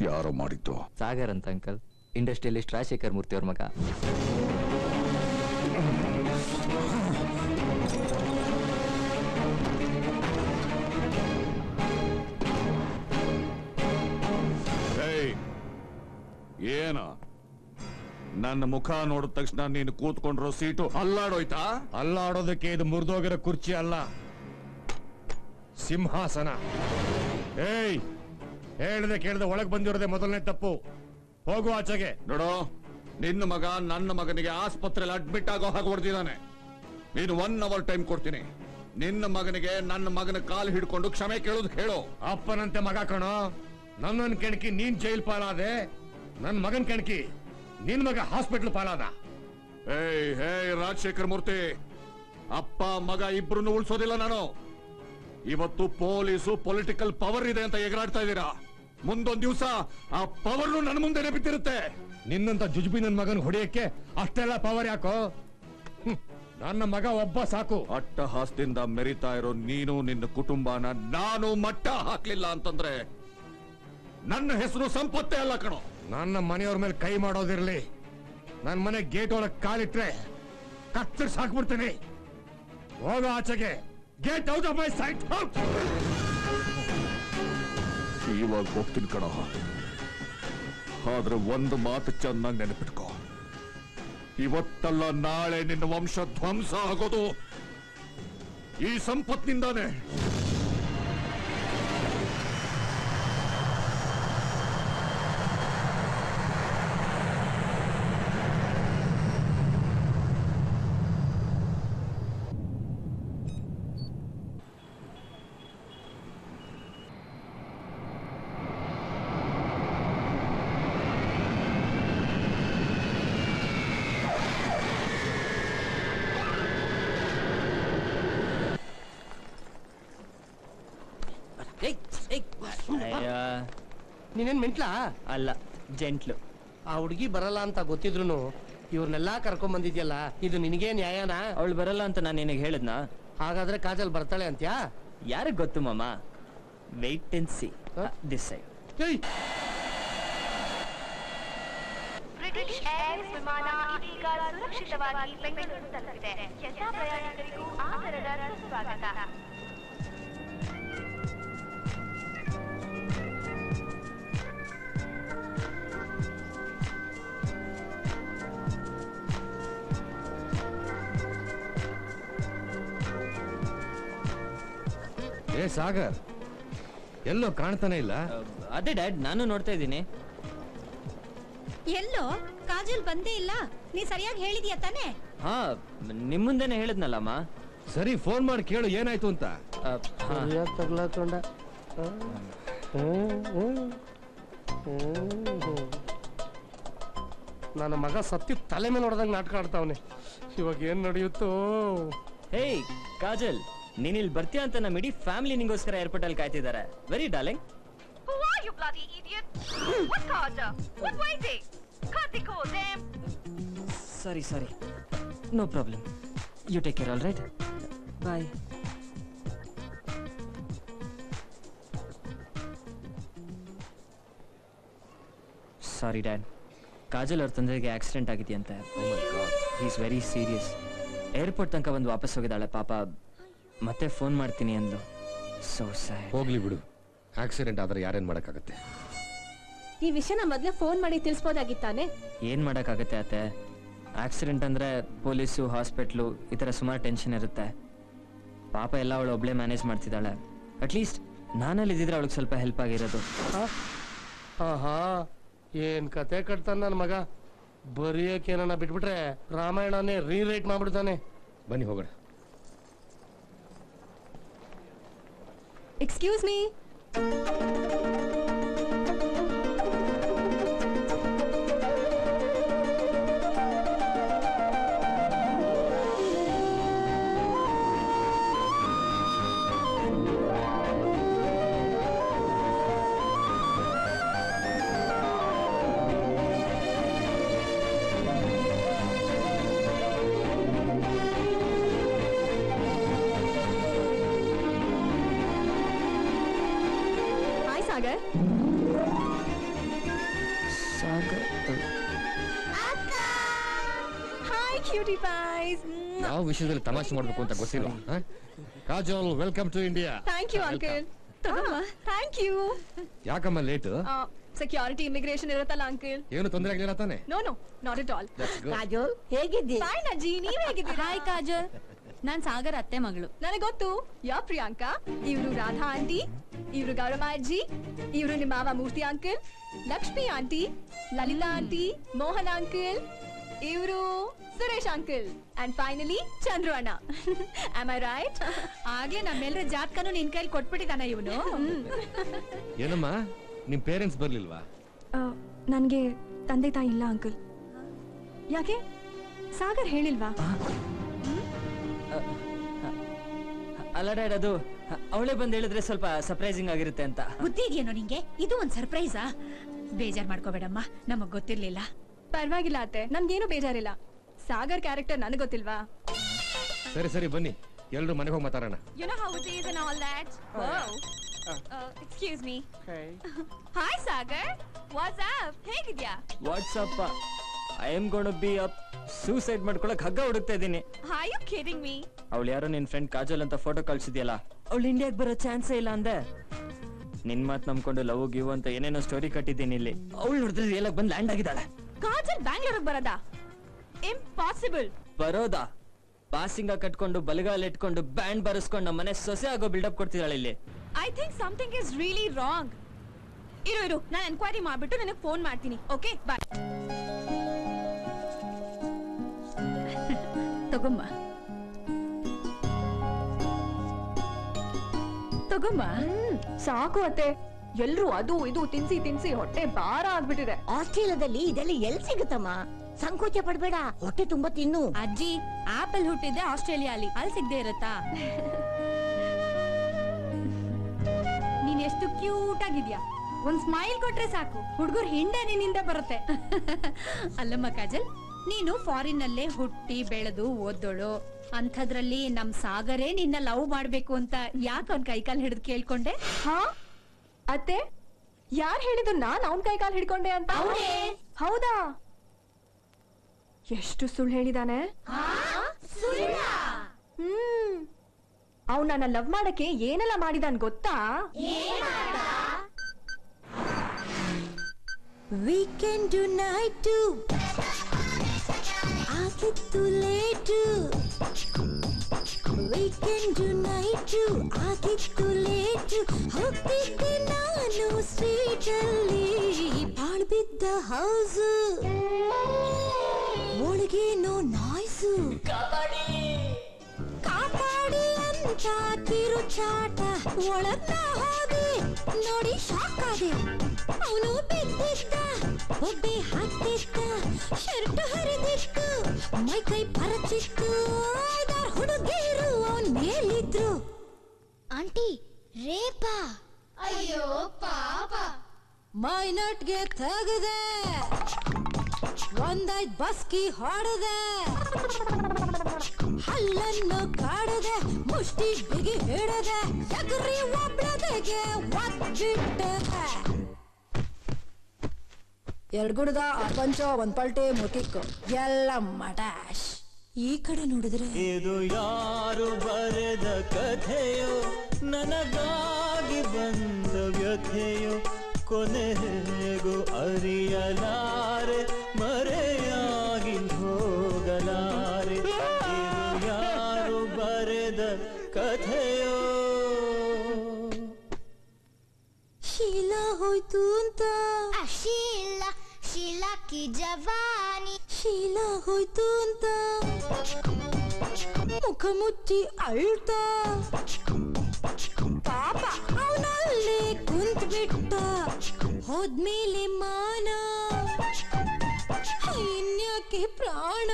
ಯಾರೋ ಮಾಡಿದ್ದು. ಸಾಗರ್ ಅಂತ ಅಂಕಲ್, ಇಂಡಸ್ಟ್ರಿಯಲಿಸ್ಟ್ ರಾಜಶೇಖರ್ ಮೂರ್ತಿ ಅವ್ರ ಮಗ. ಏನ ನನ್ನ ಮುಖ ನೋಡಿದ ತಕ್ಷಣ ನೀನು ಕೂತ್ಕೊಂಡ್ರೋ ಸೀಟು ಅಲ್ಲಾಡೋಯ್ತಾ? ಅಲ್ಲಾಡೋದಕ್ಕೆ ಇದು ಮುರಿದೋಗಿರೋ ಕುರ್ಚಿ ಅಲ್ಲ, ಸಿಂಹಾಸನ. ಏಯ್, ಹೇಳ್ದೆ ಕೇಳ್ದೆ ಒಳಗ್ ಬಂದಿರೋದೆ ಮೊದಲನೇ ತಪ್ಪು. ಹೋಗು ಆಚೆಗೆ. ನೋಡೋ, ನಿನ್ನ ಮಗ ನನ್ನ ಮಗನಿಗೆ ಆಸ್ಪತ್ರೆಯಲ್ಲಿ ಅಡ್ಮಿಟ್ ಆಗೋ ಹಾಗೆ ಹೊಡೆದಿದ್ದಾನೆ. ನೀನು 1 ಅವರ್ ಟೈಮ್ ಕೊಡ್ತೀನಿ. ನಿನ್ನ ಮಗನಿಗೆ ನನ್ನ ಮಗನ ಕಾಲು ಹಿಡ್ಕೊಂಡು ಕ್ಷಮೆ ಕೇಳೋದು ಹೇಳು. ಅಪ್ಪನಂತೆ ಮಗ ಕಣೋ, ನನ್ನನ್ ಕೆಣಕಿ ನೀನ್ ಜೈಲ್ ಪಾಲಾದೆ, ನನ್ ಮಗನ್ ಕೆಣಕಿ ನಿನ್ ಮಗ ಹಾಸ್ಪಿಟಲ್ ಪಾಲಾದ. ಹೇ ರಾಜಶೇಖರ್ ಮೂರ್ತಿ, ಅಪ್ಪ ಮಗ ಇಬ್ರು ಉಳಿಸೋದಿಲ್ಲ ನಾನು. ಇವತ್ತು ಪೊಲೀಸು ಪೊಲಿಟಿಕಲ್ ಪವರ್ ಇದೆ ಅಂತ ಎಗರಾಡ್ತಾ ಇದ್ದೀರಾ. ಮುಂದೊಂದ್ ದಿವಸ ಆ ಪವರ್ ನನ್ನ ಮುಂದೆನೆ ಬಿದ್ದಿರುತ್ತೆ. ನಿನ್ನಂತ ಜುಜುಬಿ ನನ್ ಮಗನ್ ಹೊಡೆಯಕ್ಕೆ ಅಷ್ಟೆಲ್ಲ ಪವರ್ ಯಾಕೋ? ನನ್ನ ಮಗ ಒಬ್ಬ ಸಾಕು. ಅಟ್ಟಹಾಸದಿಂದ ಮೆರಿತಾ ಇರೋ ನೀನು ನಿನ್ನ ಕುಟುಂಬನ ನಾನು ಮಟ್ಟ ಹಾಕ್ಲಿಲ್ಲ ಅಂತಂದ್ರೆ ನನ್ನ ಹೆಸರು ಸಂಪತ್ತೇ ಅಲ್ಲ ಕಣೋ. ನನ್ನ ಮನೆಯವ್ರ ಮೇಲೆ ಕೈ ಮಾಡೋದಿರ್ಲಿ, ನನ್ನ ಮನೆ ಗೇಟ್ ಒಳಗೆ ಕಾಲಿಟ್ರೆ ಕತ್ತರಿಸಿ ಹಾಕ್ಬಿಡ್ತೀನಿ. ಹೋಗೋ ಆಚೆಗೆ. Get out of my site. ಇವಾಗ ಹೋಗ್ತೀನಿ ಕಣೋ, ಆದ್ರೆ ಒಂದು ಮಾತು ಚೆನ್ನಾಗಿ ನೆನಪಿಟ್ಕೋ. ಇವತ್ತಲ್ಲ ನಾಳೆ ನಿನ್ನ ವಂಶ ಧ್ವಂಸ ಆಗೋದು ಈ ಸಂಪತ್ತಿನಿಂದಾನೆ. ನೀನೇನ್ ಮೆಂಟ್ಲಾ? ಅಲ್ಲ, ಜೆಂಟ್ಲು. ಆ ಹುಡುಗಿ ಬರಲ್ಲ ಅಂತ ಗೊತ್ತಿದ್ರು ಇವ್ರನ್ನೆಲ್ಲಾ ಕರ್ಕೊಂಡ್ ಬಂದಿದ್ಯಲ್ಲ, ಇದು ನಿನಗೇ ನ್ಯಾಯನಾ? ಅವಳು ಬರಲ್ಲ ಅಂತ ನಾನು ನಿನಗೆ ಹೇಳಿದ್ನಾ? ಹಾಗಾದ್ರೆ ಕಾಜಲ್ ಬರ್ತಾಳೆ ಅಂತ್ಯಾ? ಯಾರಿಗ್ ಗೊತ್ತು ಮಾಮ, wait and see decide. British Airways ವಿಮಾನ ಇದೀಗ ಸುರಕ್ಷಿತವಾಗಿ ಬೆಂಗಳೂರು ತಲುಪಿದೆ. ಎಲ್ಲ ಪ್ರಯಾಣಿಕರಿಗೂ ಆದರದ ಸುಸ್ವಾಗತ. ಏ ಸಾಗರ್, ಎಲ್ಲೋ ಕಾಣ್ತಾನೆ ಇಲ್ಲ. ಅದೇ ಡ್ಯಾಡ್, ನಾನು ನೋಡ್ತಾ ಇದ್ದೀನಿ. ಎಲ್ಲೋ ಕಾಜಲ್ ಬಂದೇ ಇಲ್ಲ. ನೀ ಸರಿಯಾಗಿ ಹೇಳಿದ್ಯಾ ತಾನೆ? ಹಾ, ನಿಮ್ ಮುಂದೆನೆ ಹೇಳಿದ್ನಲ್ಲಮ್ಮ. ಸರಿ, ಫೋನ್ ಮಾಡಿ ಕೇಳು ಏನಾಯ್ತು ಅಂತ. ತಗ್ಲಾಕೊಂಡ ನನ್ನ ಮಗ ಸತ್ತಿ ತಲೆ ಮೇಲೆ ಹೊಡೆದಂಗೆ ನಾಟಕ ಆಡ್ತಾವನೆ. ಇವಾಗ ಏನ್ ನಡೆಯುತ್ತೋ? ಹೇಯ್ ಕಾಜಲ್, ನೀನ್ ಇಲ್ಲಿ ಬರ್ತೀಯ ಅಂತ ನಮ್ಮ ಇಡೀ ಫ್ಯಾಮಿಲಿ ನಿಂಗೋಸ್ಕರ ಏರ್ಪೋರ್ಟ್ ಅಲ್ಲಿ ಕಾಯ್ತಿದ್ದಾರೆ. Very darling. Who are you bloody idiot? What Carter? What waiting? Can't they call them? Sorry. No problem. You take care, all right? Bye. Sorry, Dad. Kajal ಅವ್ರ ತಂದೆಗೆ ಆಕ್ಸಿಡೆಂಟ್ ಆಗಿದೆಯಂತೆ. He is very serious. Airport ತನಕ ಬಂದು ವಾಪಸ್ ಹೋಗಿದ್ದಾಳೆ ಪಾಪ. ಮತ್ತೆ phone ಮಾಡ್ತೀನಿ ಅಂದ್ಲು. So sad. ಹೋಗ್ಲಿ ಬಿಡು, ಆಕ್ಸಿಡೆಂಟ್ ಆದ್ರೆ ಯಾರೇನ್ ಮಾಡಕ್ಕಾಗತ್ತೆ? ಈ ವಿಷಯನ ಮೊದ್ಲೇ ಫೋನ್ ಮಾಡಿ ತಿಳಿಸಬಹುದಾಗಿತ್ತಾನೆ. ಏನ್ ಮಾಡಕ್ಕಾಗತ್ತೆ ಅತ್ತೆ? ಆಕ್ಸಿಡೆಂಟ್ ಅಂದ್ರೆ ಪೊಲೀಸು, ಹಾಸ್ಪಿಟ್ಲು, ಈ ತರ ಸುಮಾರು ಟೆನ್ಷನ್ ಇರುತ್ತೆ. ಪಾಪ ಎಲ್ಲ ಅವಳು ಒಬ್ಳೆ ಮ್ಯಾನೇಜ್ ಮಾಡ್ತಿದ್ದಾಳೆ. ಅಟ್ಲೀಸ್ಟ್ ನಾನಲ್ಲಿ ಇದ್ದಿದ್ರೆ ಅವಳಿಗೆ ಸ್ವಲ್ಪ ಹೆಲ್ಪ್ ಆಗಿರೋದು. ಆಹಾ, ಏನ್ ಕತೆ ಕಟ್ತಾನ ನನ್ನ ಮಗ. ಬರೆಯಕ್ಕೇನ ಬಿಟ್ಬಿಟ್ರೆ ರಾಮಾಯಣನೇ ರೀರೈಟ್ ಮಾಡ್ಬಿಡ್ತಾನೆ. ಬನ್ನಿ ಹೋಗೋಣ. Excuse me. Sagar hi cutie boys. ಯಾವ ವಿಷಯದಲ್ಲಿ ತಮಾಷೆ ಮಾಡ್ಬೇಕು ಅಂತ ಗೊತ್ತಿಲ್ಲ. Kajol, welcome to India. Thank you uncle. ತಗೊಮ್ಮ. Thank you. ಯಾಕಮ್ಮ ಲೇಟ್? ಸೆಕ್ಯೂರಿಟಿ ಇಮಿಗ್ರೇಷನ್ ಇರುತ್ತಲ್ಲ ಅಂಕಲ್. ಏನು ತೊಂದರೆ ಆಗ್ಲಿಲ್ಲ ತಾನೆ? No no, not at all. Kajol ಹೇಗಿದ್ದಿ? ಫೈನ್ ಅಜ್ಜಿ, ನೀವ್ ಹೇಗಿದ್ದೀರಾ? ಹಾಯ್ ಕಾಜಲ್, ನಾನ್ ಸಾಗರ್ ಅತ್ತೆ ಮಗಳು. ನನಗೆ ಗೊತ್ತು. ಯಾ ಪ್ರಿಯಾಂಕಾ, ಇವ್ರು ರಾಧಾ ಆಂಟಿ, ಇವ್ರು ಗೌರಮ್ಮ ಅಜ್ಜಿ, ಇವ್ರು ನಿಮ್ಮ ಮಾವ Murthy uncle, Lakshmi aunty, Lalitha aunty, Mohan uncle, ಇವ್ರು Suresh uncle, and finally Chandru ಅಣ್ಣ. Am I right? ಆಗ್ಲೇ ನಮ್ಮೆಲ್ಲರ ಜಾತಕನು ನಿನ್ ಕೈಲಿ ಕೊಟ್ಬಿಟ್ಟಿದಾನ ಇವನು. ಏನಮ್ಮ, ನಿಮ್ ಪೇರೆಂಟ್ಸ್ ಬರ್ಲಿಲ್ವಾ? ನನ್ಗೆ ತಂದೆ ತಾಯಿ ಇಲ್ಲ ಅಂಕಲ್. ಯಾಕೆ? ಸಾಗರ್ ಹೇಳಿಲ್ವಾ? ಅಲ್ಲ ಡ್ಯಾಡ್, ಅದು ಅವಳೇ ಬಂದು ಹೇಳಿದ್ರೆ ಸ್ವಲ್ಪ ಸರ್ಪ್ರೈಸಿಂಗ್ ಆಗಿರುತ್ತೆ ಅಂತ. ಬುದ್ಧಿ ಇದೆಯೇನೋ ನಿಂಗೆ? ಇದು ಒಂದ್ ಸರ್ಪ್ರೈಸಾ? ಬೇಜಾರ್ ಮಾಡ್ಕೋಬೇಡಮ್ಮ, ನಮಗ್ ಗೊತ್ತಿರ್ಲಿಲ್ಲ. ಪರವಾಗಿಲ್ಲ ಅತ್ತೆ, ನನ್ಗೇನು ಬೇಜಾರಿಲ್ಲ. ಸಾಗರ್ ಕ್ಯಾರೆಕ್ಟರ್ ನನಗೆ ಗೊತ್ತಿಲ್ವಾ? ಸರಿ ಸರಿ, ಬನ್ನಿ ಎಲ್ರು ಮನೆಗೆ ಹೋಗಿ ಮಾತಾಡೋಣ. You know how it is and all that. Whoa. Excuse me. Hi Sagar. What's up? ಹೇಗಿದ್ಯಾ? What's up I am gonna be up suicide ಮಾಡ್ಕೊಳಕ್ ಹಗ್ಗ ಹುಡುಕ್ತಾ ಇದ್ದೀನಿ. Are you kidding me? ಅವಳು ಯಾರೋ ನಿನ್ ಫ್ರೆಂಡ್ ಕಾಜಲ್ ಅಂತ ಫೋಟೋ ಕಳ್ಸಿದ್ಯಲ್ಲ, ಅವಳು ಇಂಡಿಯಾಗ್ ಬರೋ ಚಾನ್ಸೇ ಇಲ್ಲ ಅಂದೆ. ನಿನ್ ಮಾತ್ ನಂಬ್ಕೊಂಡು ಲವ್ ಗಿವ್ ಅಂತ ಏನೇನೋ ಸ್ಟೋರಿ ಕಟ್ಟಿದ್ದೀನಿ ಇಲ್ಲಿ. ಅವಳು ನೋಡಿದ್ರೆ ರಿಯಲ್ ಆಗಿ ಬಂದು ಲ್ಯಾಂಡ್ ಆಗಿದ್ದಾಳೆ. ಕಾಜಲ್ ಬ್ಯಾಂಗ್ಳೂರಿಗೆ ಬರೋದಾ? ಇಂಪಾಸಿಬಲ್. ಬರೋದಾ? ಪಾಸಿಂಗ ಕಟ್ಕೊಂಡು ಬಲಗಾಲ ಇಟ್ಕೊಂಡು ಬ್ಯಾಂಡ್ ಬರೆಸ್ಕೊಂಡು ನಮ್ಮ ಮನೆ ಸೊಸೆ ಆಗೋ ಬಿಲ್ಡಪ್ ಕೊಡ್ತಿದ್ದಾಳೆ ಇಲ್ಲಿ. I think something is really wrong. ಇರು ನಾನು ಎನ್ಕ್ವೈರಿ ಮಾಡ್ಬಿಟ್ಟು ನನಗೆ ಫೋನ್ ಮಾಡ್ತೀನಿ. Okay bye. ತಗೊಮ್ಮ ತಗೊಮ್ಮ. ಸಾಕು ಅತ್ತೆ, ಎಲ್ರು ಅದು ಇದು ತಿನ್ಸಿ ತಿನ್ಸಿ ಹೊಟ್ಟೆ ಭಾರ ಆಗ್ಬಿಟ್ಟಿದೆ. ಆಸ್ಟ್ರೇಲಿಯಾದಲ್ಲಿ ಇದೆಲ್ಲ ಎಲ್ಲಿ ಸಿಗುತ್ತಮ್ಮ? ಸಂಕೋಚ ಪಡ್ಬೇಡ, ಹೊಟ್ಟೆ ತುಂಬಾ ತಿನ್ನು. ಅಜ್ಜಿ, ಆಪಲ್ ಹುಟ್ಟಿದ್ದೆ ಆಸ್ಟ್ರೇಲಿಯಾಲಿ, ಅಲ್ಲಿ ಸಿಗದೆ ಇರತ್ತಾ? ನೀನ್ ಎಷ್ಟು ಕ್ಯೂಟ್ ಆಗಿದ್ಯಾ, ಒಂದ್ ಸ್ಮೈಲ್ ಕೊಟ್ರೆ ಸಾಕು ಹುಡುಗರು ಹಿಂದೆ ನಿನ್ನಿಂದ ಬರುತ್ತೆ. ಅಲ್ಲಮ್ಮ ಕಾಜಲ್, ನೀನು ಫಾರಿನ್ ನಲ್ಲೇ ಹುಟ್ಟಿ ಬೆಳೆದು ಓದೋಳು, ಅಂಥದ್ರಲ್ಲಿ ನಮ್ ಸಾಗರೇ ನಿನ್ನ ಲವ್ ಮಾಡ್ಬೇಕು ಅಂತ ಯಾಕೆ ಅವ್ನ್ ಕೈಕಾಲ್ ಹಿಡಿದು ಕೇಳ್ಕೊಂಡೆ? ಹಾ ಅತ್ತೆ, ಯಾರ್ ಹೇಳಿದ್ರು ನಾನ್ ಅವನ್ ಕೈ ಕಾಲ್ ಹಿಡ್ಕೊಂಡೆ ಅಂತ? ಹೌದಾ? ಎಷ್ಟು ಸುಳ್ಳು ಹೇಳಿದಾನೆ. ಅವ್ನು ನನ್ನ ಲವ್ ಮಾಡಕ್ಕೆ ಏನೆಲ್ಲ ಮಾಡಿದಾನ್ ಗೊತ್ತಾ? ವೀಕೆಂಡ್ ನೈಟು ಆಗಿತ್ತು ಲೇಟು, ವೀಕೆಂಡ್ ನೈಟು ಆಗಿತ್ತು ಲೇಟು, ಹೋಗ್ತಿದ್ದೆ ನಾನು ಸ್ಟ್ರೀಟಲ್ಲಿ, ಬಾಳ್ಬಿದ್ದ ಹೌಸು, ಒಳಗೇನೋ ನಾಯ್ಸು, ಕಾಪಾಡಿ ಅಂತ ಕಿರುಚಾಟ, ಒಳಗ್ನ ಹೋದೆ ನೋಡಿ ಶಾಕ್ ಆದೆ, ಅವನು ಬಿದ್ದಿದ್ದ, ಒಬ್ಬೆ ಹಾಕ್ತಿದ್ದ, ಶರ್ಟ್ ಹರಿದಿತ್ತು, ಮೈ ಕೈ ಪರಚಿತ್ತು, ಹುಡುಗಿರು ಅವನ್ ಮೇಲಿದ್ರು. ಆಂಟಿ ರೇಪಾ? ಅಯ್ಯೋ ಪಾಪ. ಮೈನಟ್ಗೆ ತೆಗೆದೆ, ಒಂದೈದ್ ಬಸ್ಕಿ ಹೊಡೆದೆ, ಹಲ್ಲನ್ನು ಕಾಡದೆ, ಮುಷ್ಟಿ ಬಿಗಿ ಹಿಡದೆ, ಎಗರಿ ಒಬ್ಳದೆಗೆ ಒದ್ಬಿಟ್ಟೆ. ಎರಡ್ ಗುಡ್ದ ಪಂಚ ಒಂದ್ ಪಲ್ಟೆ ಮುತಿಕ್ಕು ಎಲ್ಲ ಮಟಾಶ್. ಈ ಕಡೆ ನೋಡಿದ್ರೆ ಇದು ಯಾರು ಬರೆದ ಕಥೆಯೋ, ನನಗಾಗಿ ಬಂದ ವ್ಯಥೆಯೋ, ಕೊನೆ ಹೇಗೂ ಅರಿಯಲಾರೆ, ಮರೆಯಾಗಿ ಹೋಗಲಾರೆ. ಇದು ಯಾರು ಬರೆದ ಕಥೆಯೋ. ಶೀಲಾ ಹೋಯ್ತು ಅಂತ, ಶೀಲಾ ಕಿ ಜವಾನಿ, ಶೀಲಾ ಹೋಯ್ತು ಅಂತ ಮುಖ ಮುಚ್ಚಿ ಅಳ್ತಾ, ಪಾಪ ಅವನಲ್ಲೇ ಕುಂತ್ ಬಿಟ್ಟ, ಹೋದ್ಮೇಲೆ ಮಾನ ಇನ್ಯಾಕೆ ಪ್ರಾಣ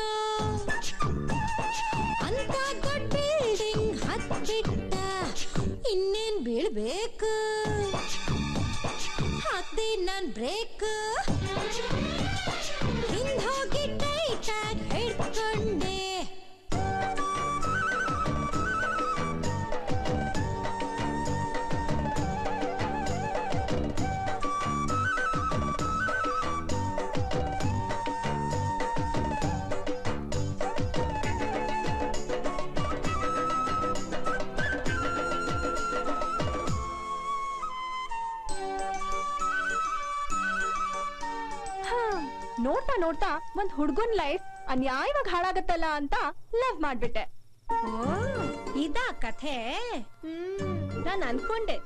ಅಂತ ದೊಡ್ಡ ಬಿಲ್ಡಿಂಗ್ ಹತ್ಬಿಟ್ಟ, ಇನ್ನೇನ್ ಬೀಳ್ಬೇಕು, ಹಾಕ್ದೆ ನಾನ್ ಬ್ರೇಕ್, ಹಿಂದ್ ಹೋಗಿ ಟೈಟಾಗಿ ಹಿಡ್ಕೊಂಡೆ. ನೋಡ್ತಾ ನೋಡ್ತಾ ಒಂದ್ ಹುಡ್ಗನ್ ಲೈಫ್ ಅನ್ಯಾಯವಾಗಿ ಹಾಳಾಗತ್ತಲ್ಲ ಅಂತ ಲವ್ ಮಾಡ್ಬಿಟ್ಟೆ. ಇದಾ ಕಥೆ? ನಾನ್ ಅನ್ಕೊಂಡೆ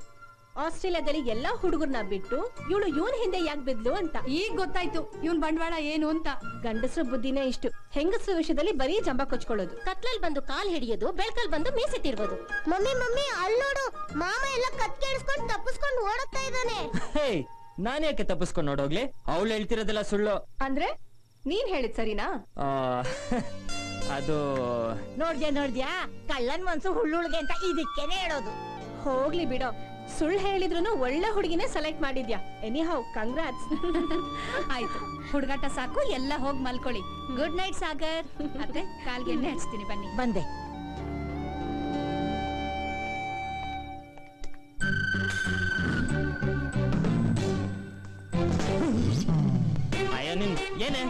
ಆಸ್ಟ್ರೇಲಿಯಾದಲ್ಲಿ ಎಲ್ಲಾ ಹುಡುಗರ್ನ ಬಿಟ್ಟು ಇವಳು ಇವನ್ ಹಿಂದೆ ಯಾಕೆ ಬಿದ್ಲು ಅಂತ. ಈಗ ಗೊತ್ತಾಯ್ತು ಇವನ್ ಬಂಡವಾಳ ಏನು ಅಂತ. ಗಂಡಸ್ರ ಬುದ್ಧಿನೇ ಇಷ್ಟು. ಹೆಂಗಸ್ರ ವಿಷಯದಲ್ಲಿ ಬರೀ ಜಂಬ ಕೊಚ್ಕೊಳ್ಳೋದು. ಕತ್ಲಲ್ಲಿ ಬಂದು ಕಾಲ್ ಹಿಡಿಯೋದು, ಬೆಳ್ಕಲ್ ಬಂದು ಮೀಸೆ ತಿರ್ಬೋದು. ಮಮ್ಮಿ ಮಮ್ಮಿ ಅಲ್ಲಿ ನೋಡು, ಮಾಮ ಎಲ್ಲ ಕತ್ಕೇಳಿಸ್ಕೊಂಡು ತಪ್ಪಿಸ್ಕೊಂಡು ಓಡುತ್ತಾ ಇದ್ದಾನೆ. ಹೇ, ನಾನ್ ಯಾಕೆ ತಪ್ಪಿಸ್ಕೊಂಡು ನೋಡೋಗ್ಲಿ? ಅವಳು ಹೇಳ್ತಿರೋದೆಲ್ಲ ಸುಳ್ಳು. ಅಂದ್ರೆ ನೀನ್ ಹೇಳಿದ್ ಸರಿನಾ? ಅದು ನೋಡ್ದ್ಯಾ ಕಳ್ಳನ್ ಮನ್ಸು ಹುಳ್ಳುಳ್ಗೆ ಅಂತ ಇದಕ್ಕೇನೆ ಹೇಳೋದು. ಹೋಗ್ಲಿ ಬಿಡೋ, ಸುಳ್ಳು ಹೇಳಿದ್ರು ಒಳ್ಳೆ ಹುಡುಗಿನೇ ಸೆಲೆಕ್ಟ್ ಮಾಡಿದ್ಯಾ. Anyhow congrats. ಆಯ್ತು, ಹುಡುಗಾಟ ಸಾಕು, ಎಲ್ಲ ಹೋಗಿ ಮಲ್ಕೊಳ್ಳಿ. Good night Sagar. ಅತ್ತೆ ಕಾಲ್ಗೆ ಎಣ್ಣೆ ಹಚ್ತೀನಿ, ಬನ್ನಿ. ಬಂದೆ. ಅಯ್ಯೋ ನಿನ್ ಏನೇ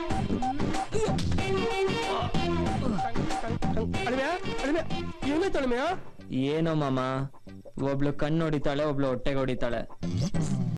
ಏನೋ ಮಾಮ, ಒಬ್ಳು ಕಣ್ಣು ಹೊಡಿತಾಳೆ, ಒಬ್ಳು ಹೊಟ್ಟೆಗೆ ಹೊಡಿತಾಳೆ.